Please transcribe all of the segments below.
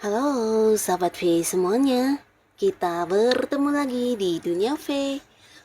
Halo sahabat V semuanya, kita bertemu lagi di Dunia V.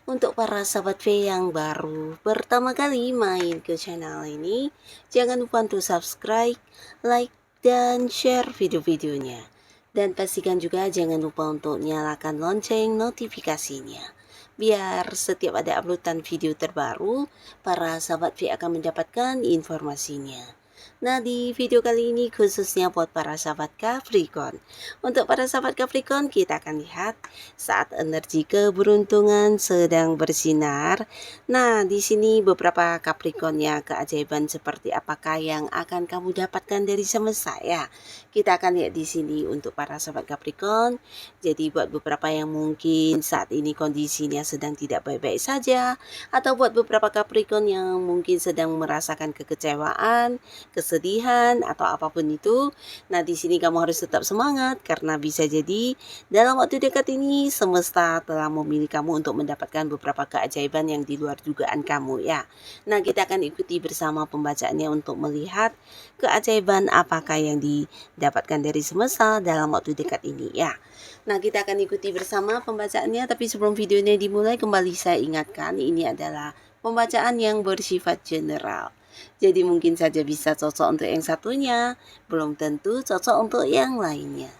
Untuk para sahabat V yang baru pertama kali main ke channel ini, jangan lupa untuk subscribe, like, dan share video-videonya. Dan pastikan juga jangan lupa untuk nyalakan lonceng notifikasinya. Biar setiap ada uploadan video terbaru, para sahabat V akan mendapatkan informasinya. Nah, di video kali ini khususnya buat para sahabat Capricorn. Untuk para sahabat Capricorn, kita akan lihat saat energi keberuntungan sedang bersinar. Nah, di sini beberapa Capricorn ya, keajaiban seperti apakah yang akan kamu dapatkan dari semesta ya. Kita akan lihat di sini untuk para sahabat Capricorn. Jadi buat beberapa yang mungkin saat ini kondisinya sedang tidak baik-baik saja, atau buat beberapa Capricorn yang mungkin sedang merasakan kekecewaan, kesedihan atau apapun itu. Nah, di sini kamu harus tetap semangat karena bisa jadi dalam waktu dekat ini semesta telah memilih kamu untuk mendapatkan beberapa keajaiban yang di luar dugaan kamu ya. Nah, kita akan ikuti bersama pembacaannya untuk melihat keajaiban apakah yang didapatkan dari semesta dalam waktu dekat ini ya. Nah, kita akan ikuti bersama pembacaannya, tapi sebelum videonya dimulai kembali saya ingatkan ini adalah pembacaan yang bersifat general. Jadi mungkin saja bisa cocok untuk yang satunya, belum tentu cocok untuk yang lainnya.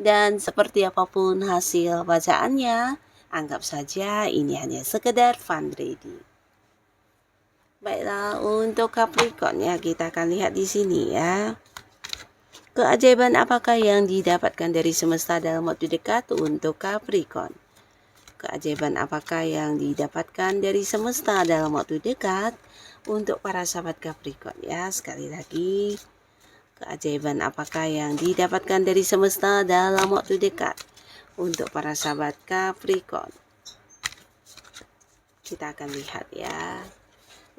Dan seperti apapun hasil bacaannya, anggap saja ini hanya sekedar fun reading. Baiklah, untuk Capricorn ya, kita akan lihat di sini ya. Keajaiban apakah yang didapatkan dari semesta dalam waktu dekat untuk Capricorn? Keajaiban apakah yang didapatkan dari semesta dalam waktu dekat untuk para sahabat Capricorn ya. Sekali lagi, keajaiban apakah yang didapatkan dari semesta dalam waktu dekat untuk para sahabat Capricorn. Kita akan lihat ya.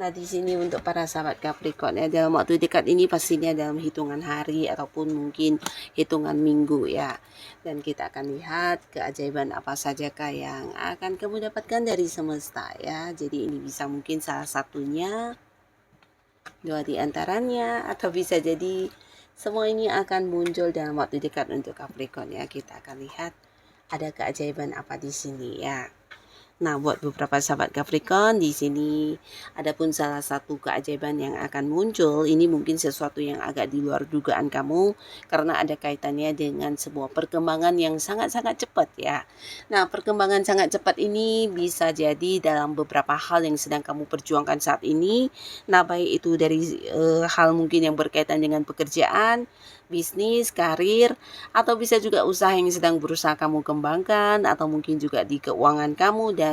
Nah, di sini untuk para sahabat Capricorn ya, dalam waktu dekat ini pastinya dalam hitungan hari ataupun mungkin hitungan minggu ya. Dan kita akan lihat keajaiban apa sajakah yang akan kamu dapatkan dari semesta ya. Jadi ini bisa mungkin salah satunya, dua di antaranya, atau bisa jadi semua ini akan muncul dalam waktu dekat untuk Capricorn ya. Kita akan lihat ada keajaiban apa di sini ya. Nah, buat beberapa sahabat Capricorn di sini adapun salah satu keajaiban yang akan muncul, ini mungkin sesuatu yang agak di luar dugaan kamu karena ada kaitannya dengan sebuah perkembangan yang sangat-sangat cepat ya. Nah, perkembangan sangat cepat ini bisa jadi dalam beberapa hal yang sedang kamu perjuangkan saat ini. Nah, baik itu dari hal mungkin yang berkaitan dengan pekerjaan, bisnis, karir, atau bisa juga usaha yang sedang berusaha kamu kembangkan, atau mungkin juga di keuangan kamu dan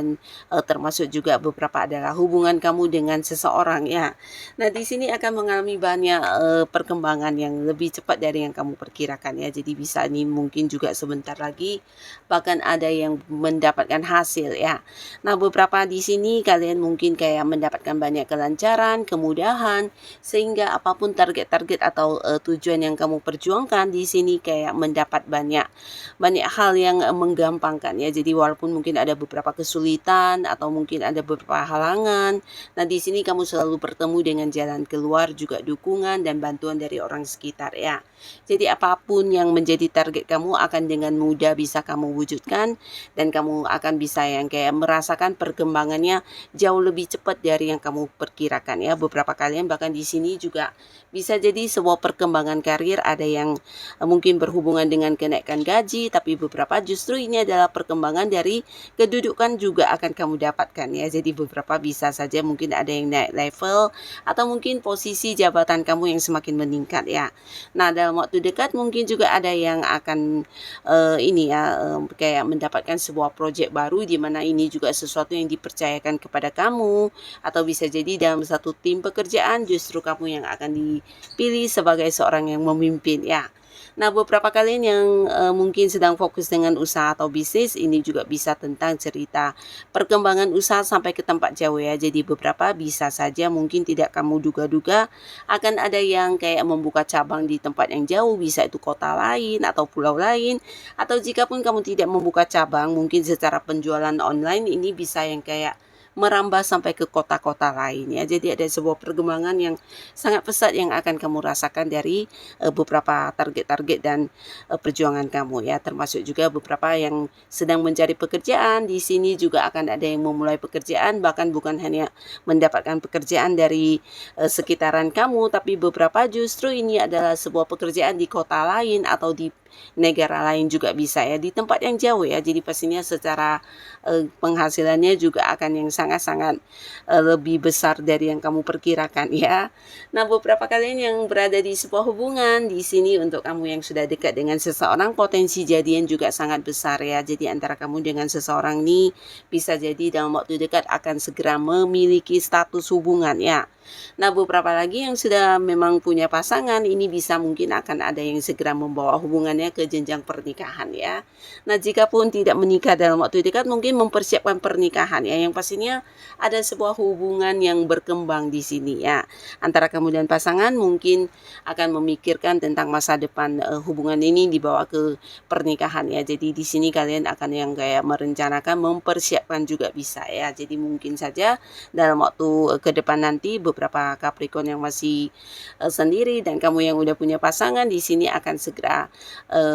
termasuk juga beberapa adalah hubungan kamu dengan seseorang ya. Nah, di sini akan mengalami banyak perkembangan yang lebih cepat dari yang kamu perkirakan ya. Jadi bisa ini mungkin juga sebentar lagi bahkan ada yang mendapatkan hasil ya. Nah, beberapa di sini kalian mungkin kayak mendapatkan banyak kelancaran, kemudahan, sehingga apapun target-target atau tujuan yang kamu perjuangkan di sini kayak mendapat banyak hal yang menggampangkan ya. Jadi walaupun mungkin ada beberapa kesulitan atau mungkin ada beberapa halangan, nah di sini kamu selalu bertemu dengan jalan keluar, juga dukungan dan bantuan dari orang sekitar ya. Jadi apapun yang menjadi target kamu akan dengan mudah bisa kamu wujudkan dan kamu akan bisa yang kayak merasakan perkembangannya jauh lebih cepat dari yang kamu perkirakan ya. Beberapa kalian bahkan di sini juga bisa jadi sebuah perkembangan karir, ada yang mungkin berhubungan dengan kenaikan gaji, tapi beberapa justru ini adalah perkembangan dari kedudukan juga akan kamu dapatkan ya. Jadi beberapa bisa saja mungkin ada yang naik level atau mungkin posisi jabatan kamu yang semakin meningkat ya. Nah, dalam waktu dekat mungkin juga ada yang akan kayak mendapatkan sebuah proyek baru di mana ini juga sesuatu yang dipercayakan kepada kamu, atau bisa jadi dalam satu tim pekerjaan justru kamu yang akan dipilih sebagai seorang yang memimpin ya. Nah, beberapa kalian yang mungkin sedang fokus dengan usaha atau bisnis, ini juga bisa tentang cerita perkembangan usaha sampai ke tempat jauh ya. Jadi beberapa bisa saja mungkin tidak kamu duga-duga akan ada yang kayak membuka cabang di tempat yang jauh, bisa itu kota lain atau pulau lain, atau jika pun kamu tidak membuka cabang, mungkin secara penjualan online ini bisa yang kayak merambah sampai ke kota-kota lain ya. Jadi ada sebuah perkembangan yang sangat pesat yang akan kamu rasakan dari beberapa target-target dan perjuangan kamu ya. Termasuk juga beberapa yang sedang mencari pekerjaan. Di sini juga akan ada yang memulai pekerjaan, bahkan bukan hanya mendapatkan pekerjaan dari sekitaran kamu, tapi beberapa justru ini adalah sebuah pekerjaan di kota lain atau di negara lain juga bisa ya, di tempat yang jauh ya. Jadi pastinya secara penghasilannya juga akan yang sangat-sangat lebih besar dari yang kamu perkirakan ya. Nah, beberapa kalian yang berada di sebuah hubungan, di sini untuk kamu yang sudah dekat dengan seseorang, potensi jadian juga sangat besar ya. Jadi antara kamu dengan seseorang ini bisa jadi dalam waktu dekat akan segera memiliki status hubungan ya. Nah, beberapa lagi yang sudah memang punya pasangan, ini bisa mungkin akan ada yang segera membawa hubungannya ke jenjang pernikahan ya. Nah, jika pun tidak menikah dalam waktu dekat, mungkin mempersiapkan pernikahan ya. Yang pastinya ada sebuah hubungan yang berkembang di sini ya. Antara kamu dan pasangan mungkin akan memikirkan tentang masa depan hubungan ini dibawa ke pernikahan ya. Jadi di sini kalian akan yang kayak merencanakan, mempersiapkan juga bisa ya. Jadi mungkin saja dalam waktu ke depan nanti beberapa Capricorn yang masih sendiri dan kamu yang udah punya pasangan di sini akan segera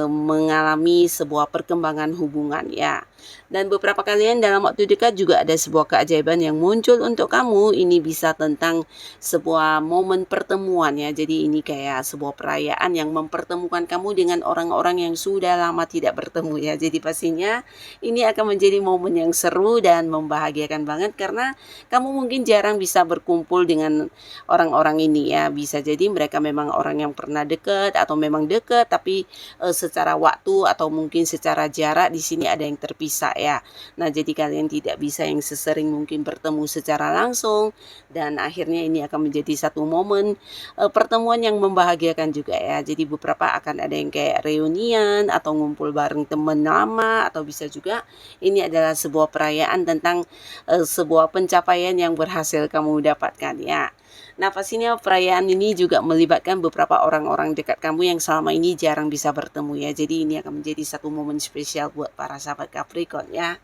mengalami sebuah perkembangan hubungan ya. Dan beberapa kalian dalam waktu dekat juga ada sebuah keajaiban yang muncul untuk kamu. Ini bisa tentang sebuah momen pertemuan ya. Jadi ini kayak sebuah perayaan yang mempertemukan kamu dengan orang-orang yang sudah lama tidak bertemu ya. Jadi pastinya ini akan menjadi momen yang seru dan membahagiakan banget karena kamu mungkin jarang bisa berkumpul dengan orang-orang ini ya. Bisa jadi mereka memang orang yang pernah dekat atau memang dekat, tapi secara waktu atau mungkin secara jarak di sini ada yang terpisah ya. Nah, jadi kalian tidak bisa yang sesering mungkin bertemu secara langsung dan akhirnya ini akan menjadi satu momen pertemuan yang membahagiakan juga ya. Jadi beberapa akan ada yang kayak reunian atau ngumpul bareng teman lama, atau bisa juga ini adalah sebuah perayaan tentang sebuah pencapaian yang berhasil kamu dapatkan ya. Nah, pastinya perayaan ini juga melibatkan beberapa orang-orang dekat kamu yang selama ini jarang bisa bertemu ya. Jadi ini akan menjadi satu momen spesial buat para sahabat Capricorn ya.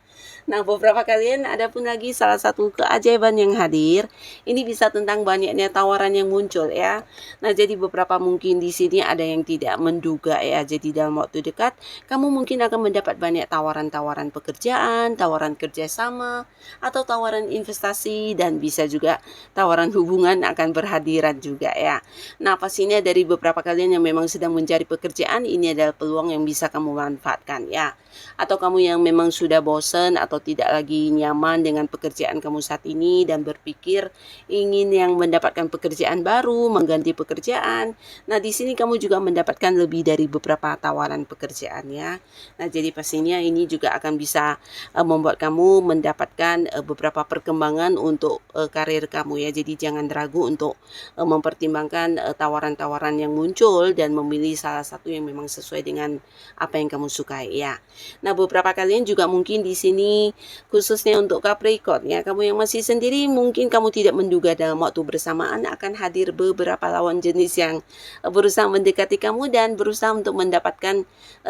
Nah, beberapa kalian ada pun lagi salah satu keajaiban yang hadir. Ini bisa tentang banyaknya tawaran yang muncul ya. Nah, jadi beberapa mungkin di sini ada yang tidak menduga ya. Jadi dalam waktu dekat kamu mungkin akan mendapat banyak tawaran-tawaran pekerjaan, tawaran kerjasama, atau tawaran investasi, dan bisa juga tawaran hubungan akan berhadiran juga ya. Nah, pastinya dari beberapa kalian yang memang sedang mencari pekerjaan, ini adalah peluang yang bisa kamu manfaatkan ya. Atau kamu yang memang sudah bosan atau tidak lagi nyaman dengan pekerjaan kamu saat ini dan berpikir ingin yang mendapatkan pekerjaan baru, mengganti pekerjaan. Nah, di sini kamu juga mendapatkan lebih dari beberapa tawaran pekerjaan ya. Nah, jadi pastinya ini juga akan bisa membuat kamu mendapatkan beberapa perkembangan untuk karir kamu ya. Jadi jangan ragu untuk mempertimbangkan tawaran-tawaran yang muncul dan memilih salah satu yang memang sesuai dengan apa yang kamu sukai ya. Nah, beberapa kalian juga mungkin di sini khususnya untuk Capricorn ya, kamu yang masih sendiri mungkin kamu tidak menduga dalam waktu bersamaan akan hadir beberapa lawan jenis yang berusaha mendekati kamu dan berusaha untuk mendapatkan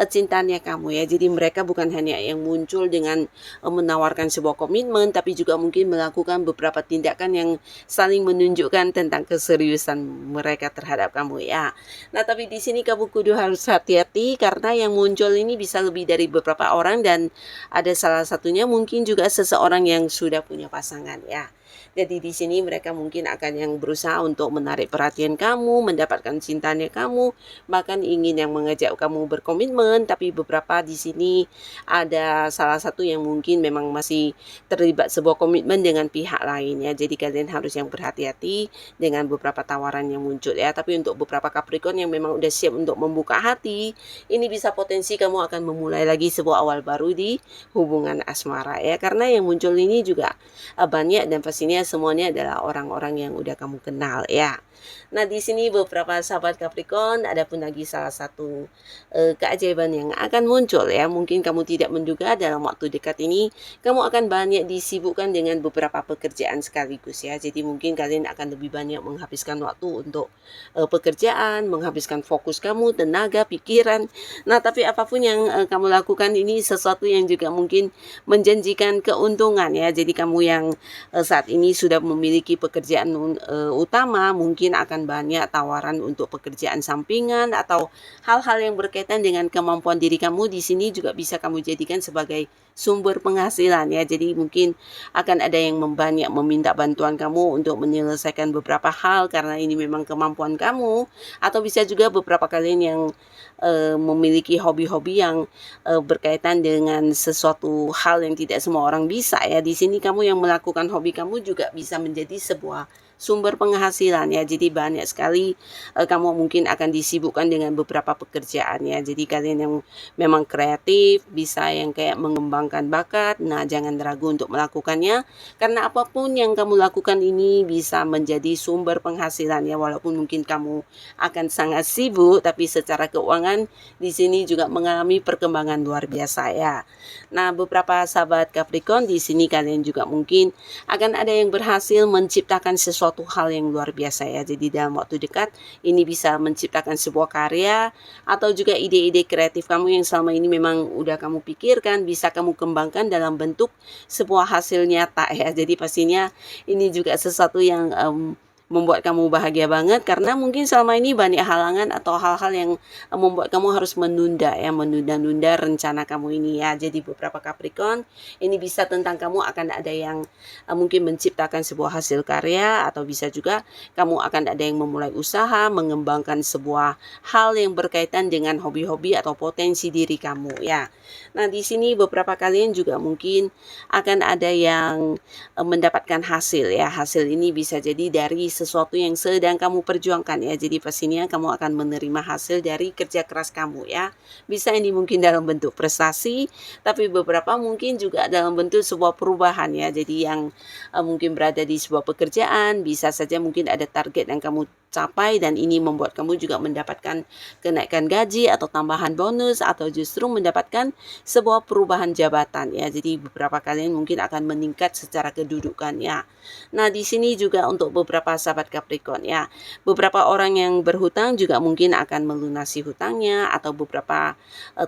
cintanya kamu ya. Jadi mereka bukan hanya yang muncul dengan menawarkan sebuah komitmen, tapi juga mungkin melakukan beberapa tindakan yang saling menunjukkan tentang keseriusan mereka terhadap kamu ya. Nah, tapi di sini kamu kudu harus hati-hati karena yang muncul ini bisa lebih dari beberapa orang dan ada salah satunya mungkin juga seseorang yang sudah punya pasangan ya. Jadi di sini mereka mungkin akan yang berusaha untuk menarik perhatian kamu, mendapatkan cintanya kamu, bahkan ingin yang mengajak kamu berkomitmen, tapi beberapa di sini ada salah satu yang mungkin memang masih terlibat sebuah komitmen dengan pihak lain ya. Jadi kalian harus yang berhati-hati dengan beberapa tawaran yang muncul ya. Tapi untuk beberapa Capricorn yang memang udah siap untuk membuka hati, ini bisa potensi kamu akan memulai lagi sebuah awal baru di hubungan asmara ya. Karena yang muncul ini juga banyak dan pasti pastinya semuanya adalah orang-orang yang udah kamu kenal ya. Nah, di sini beberapa sahabat Capricorn, ada pun lagi salah satu keajaiban yang akan muncul ya. Mungkin kamu tidak menduga dalam waktu dekat ini kamu akan banyak disibukkan dengan beberapa pekerjaan sekaligus ya. Jadi mungkin kalian akan lebih banyak menghabiskan waktu untuk pekerjaan, menghabiskan fokus kamu, tenaga, pikiran. Nah, tapi apapun yang kamu lakukan ini sesuatu yang juga mungkin menjanjikan keuntungan ya. Jadi kamu yang saat ini sudah memiliki pekerjaan utama, mungkin akan banyak tawaran untuk pekerjaan sampingan atau hal-hal yang berkaitan dengan kemampuan diri kamu di sini juga bisa kamu jadikan sebagai sumber penghasilan ya. Jadi mungkin akan ada yang banyak meminta bantuan kamu untuk menyelesaikan beberapa hal karena ini memang kemampuan kamu, atau bisa juga beberapa kalian yang memiliki hobi-hobi yang berkaitan dengan sesuatu hal yang tidak semua orang bisa ya. Di sini kamu yang melakukan hobi kamu juga bisa menjadi sebuah sumber penghasilan ya. Jadi banyak sekali kamu mungkin akan disibukkan dengan beberapa pekerjaan ya. Jadi kalian yang memang kreatif, bisa yang kayak mengembangkan bakat, nah jangan ragu untuk melakukannya, karena apapun yang kamu lakukan ini bisa menjadi sumber penghasilan ya. Walaupun mungkin kamu akan sangat sibuk, tapi secara keuangan di sini juga mengalami perkembangan luar biasa ya. Nah, beberapa sahabat Capricorn, di sini kalian juga mungkin akan ada yang berhasil menciptakan sesuatu hal yang luar biasa ya. Jadi dalam waktu dekat ini bisa menciptakan sebuah karya atau juga ide-ide kreatif kamu yang selama ini memang udah kamu pikirkan, bisa kamu kembangkan dalam bentuk sebuah hasil nyata ya. Jadi pastinya ini juga sesuatu yang membuat kamu bahagia banget, karena mungkin selama ini banyak halangan atau hal-hal yang membuat kamu harus menunda rencana kamu ini ya. Jadi beberapa Capricorn, ini bisa tentang kamu akan ada yang mungkin menciptakan sebuah hasil karya, atau bisa juga kamu akan ada yang memulai usaha, mengembangkan sebuah hal yang berkaitan dengan hobi-hobi atau potensi diri kamu ya. Nah, di sini beberapa kalian juga mungkin akan ada yang mendapatkan hasil ya. Hasil ini bisa jadi dari sesuatu yang sedang kamu perjuangkan ya. Jadi pastinya kamu akan menerima hasil dari kerja keras kamu ya. Bisa ini mungkin dalam bentuk prestasi, tapi beberapa mungkin juga dalam bentuk sebuah perubahan ya. Jadi yang mungkin berada di sebuah pekerjaan, bisa saja mungkin ada target yang kamu capai dan ini membuat kamu juga mendapatkan kenaikan gaji atau tambahan bonus, atau justru mendapatkan sebuah perubahan jabatan ya. Jadi beberapa kalian mungkin akan meningkat secara kedudukan ya. Nah, di sini juga untuk beberapa sahabat Capricorn ya, beberapa orang yang berhutang juga mungkin akan melunasi hutangnya, atau beberapa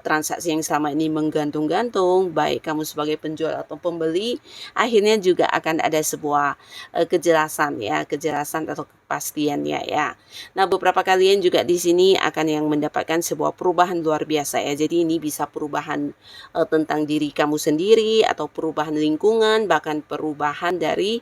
transaksi yang selama ini menggantung-gantung, baik kamu sebagai penjual atau pembeli, akhirnya juga akan ada sebuah kejelasan atau kepastiannya ya. Nah, beberapa kalian juga di sini akan yang mendapatkan sebuah perubahan luar biasa ya. Jadi ini bisa perubahan tentang diri kamu sendiri, atau perubahan lingkungan, bahkan perubahan dari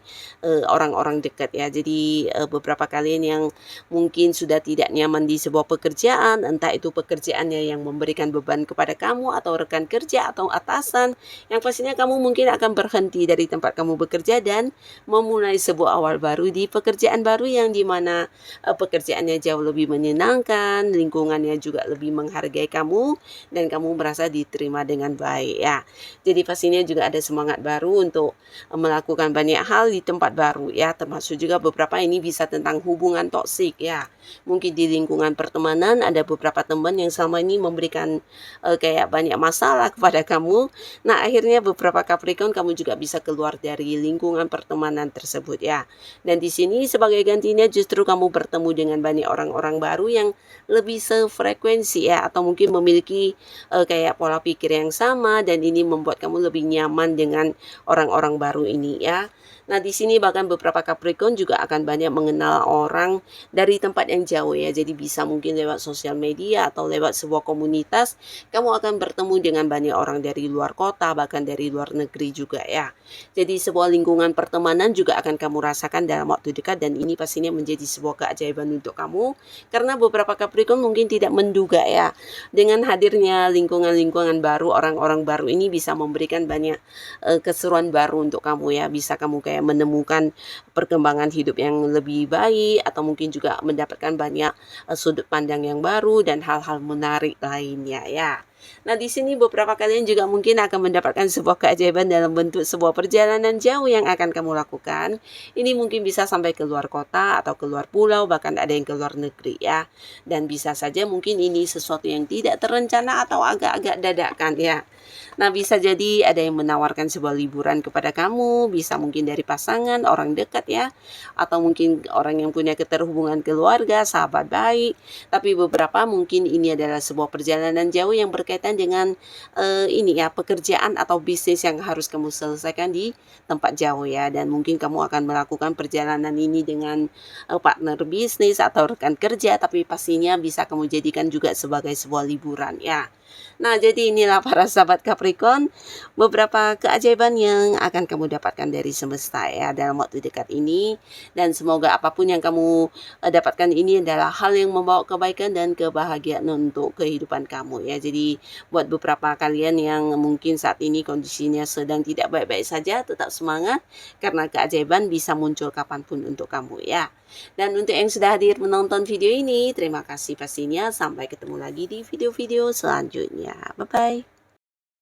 orang-orang dekat ya. Jadi beberapa kalian yang mungkin sudah tidak nyaman di sebuah pekerjaan, entah itu pekerjaannya yang memberikan beban kepada kamu atau rekan kerja atau atasan, yang pastinya kamu mungkin akan berhenti dari tempat kamu bekerja dan memulai sebuah awal baru di pekerjaan baru yang dimana pekerjaannya jauh lebih menyenangkan, lingkungannya juga lebih menghargai kamu, dan kamu merasa diterima dengan baik ya. Jadi pastinya juga ada semangat baru untuk melakukan banyak hal di tempat baru ya, termasuk juga beberapa ini bisa tentang hubungan toksik ya. Mungkin di lingkungan pertemanan ada beberapa teman yang selama ini memberikan kayak banyak masalah kepada kamu. Nah, akhirnya beberapa Capricorn kamu juga bisa keluar dari lingkungan pertemanan tersebut ya. Dan di sini sebagai gantinya justru kamu bertemu dengan banyak orang-orang baru yang lebih sefrekuensi ya, atau mungkin memiliki kayak pola pikir yang sama, dan ini membuat kamu lebih nyaman dengan orang-orang baru ini ya. Nah, di sini bahkan beberapa Capricorn juga akan banyak mengenal orang dari tempat yang jauh ya. Jadi bisa mungkin lewat sosial media atau lewat sebuah komunitas, kamu akan bertemu dengan banyak orang dari luar kota, bahkan dari luar negeri juga ya. Jadi sebuah lingkungan pertemanan juga akan kamu rasakan dalam waktu dekat, dan ini pastinya menjadi sebuah keajaiban untuk kamu, karena beberapa Capricorn mungkin tidak menduga ya, dengan hadirnya lingkungan-lingkungan baru, orang-orang baru ini bisa memberikan banyak keseruan baru untuk kamu ya. Bisa kamu kayak menemukan perkembangan hidup yang lebih baik, atau mungkin juga mendapatkan banyak sudut pandang yang baru dan hal-hal menarik lainnya ya. Nah, di sini beberapa kalian juga mungkin akan mendapatkan sebuah keajaiban dalam bentuk sebuah perjalanan jauh yang akan kamu lakukan. Ini mungkin bisa sampai ke luar kota atau ke luar pulau, bahkan ada yang ke luar negeri ya. Dan bisa saja mungkin ini sesuatu yang tidak terencana atau agak-agak dadakan ya. Nah, bisa jadi ada yang menawarkan sebuah liburan kepada kamu, bisa mungkin dari pasangan, orang dekat ya, atau mungkin orang yang punya keterhubungan keluarga, sahabat baik. Tapi beberapa mungkin ini adalah sebuah perjalanan jauh yang berkaitan dengan ini ya, pekerjaan atau bisnis yang harus kamu selesaikan di tempat jauh ya. Dan mungkin kamu akan melakukan perjalanan ini dengan partner bisnis atau rekan kerja, tapi pastinya bisa kamu jadikan juga sebagai sebuah liburan ya. Nah, jadi inilah para sahabat Capricorn, beberapa keajaiban yang akan kamu dapatkan dari semesta ya dalam waktu dekat ini. Dan semoga apapun yang kamu dapatkan ini adalah hal yang membawa kebaikan dan kebahagiaan untuk kehidupan kamu ya. Jadi buat beberapa kalian yang mungkin saat ini kondisinya sedang tidak baik-baik saja, tetap semangat karena keajaiban bisa muncul kapanpun untuk kamu ya. Dan untuk yang sudah hadir menonton video ini, terima kasih pastinya. Sampai ketemu lagi di video-video selanjutnya. Bye-bye.